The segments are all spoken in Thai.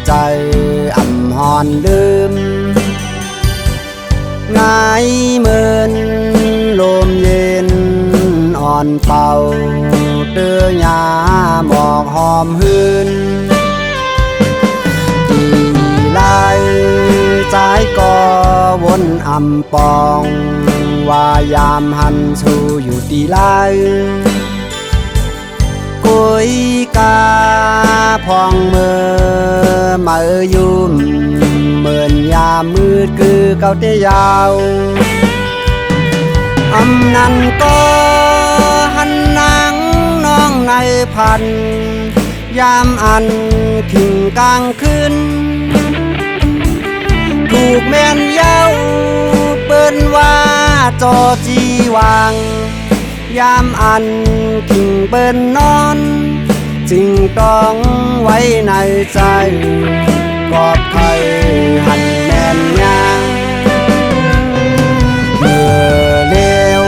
ใจอ่ำหอนลืมงายเมินลมเย็นอ่อนเป่าเตื้อยาหมอกหอมหืนตีลายใจก็วนอ่ำปองว่ายามหันสู่อยู่ตีลายกุยกาพองเมื่อมายุ่มเหมือนยามมืดคือเก่าเตยาวอำนันก็หันนางน้องในพันยามอันขิงกลางคืนถูกแม่นเย้าเปิ้นว่าจอจีวางยามอันขิงเปิ้นนอนจึงต้องไว้ในใจกอบไทยหันแม่นยางเมื่อเลว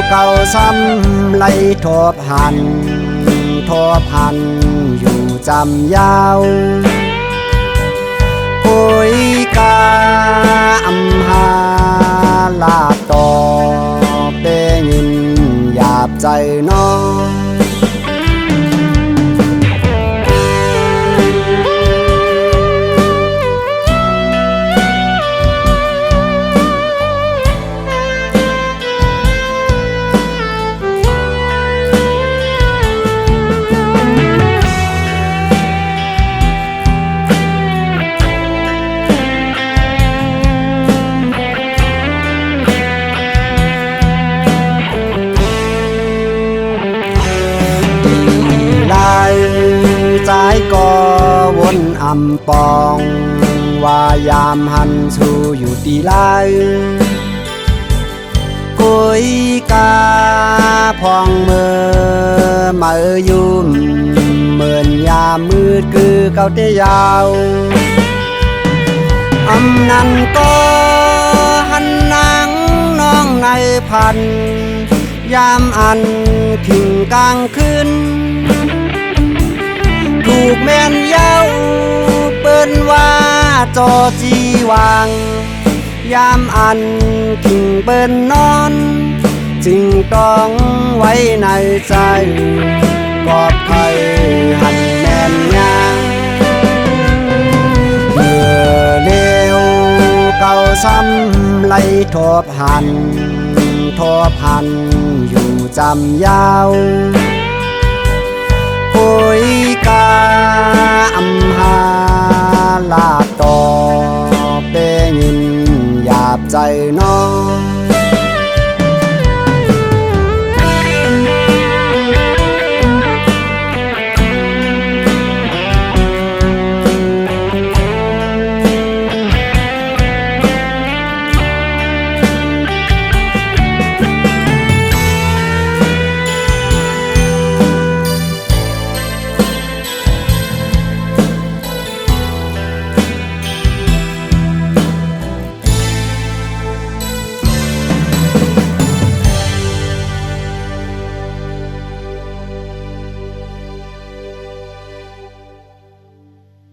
เก่าซ้ำไล่ทบหันอยู่จำยาวคุยกาอำหาลาบต่อเปยินหยาบใจน้องใจก็วนอ่ำปองว่ายามหันสู่อยู่ตีลายกุยกาพองเมื่อมายุ่มเหมือนยามมืดคือเก่าเตยาวอำนันก็หันนางน้องในพันยามอันขิงกลางคืนถูกแม่นเย้าเปิ้นว่าจอจีวางยามอันขิงเปิ้นนอนจึงต้องไว้ในใจกอบไทยหันแม่นยางเมื่อเลวเก่าซ้ำไล่ทบหันอยู่จำยาว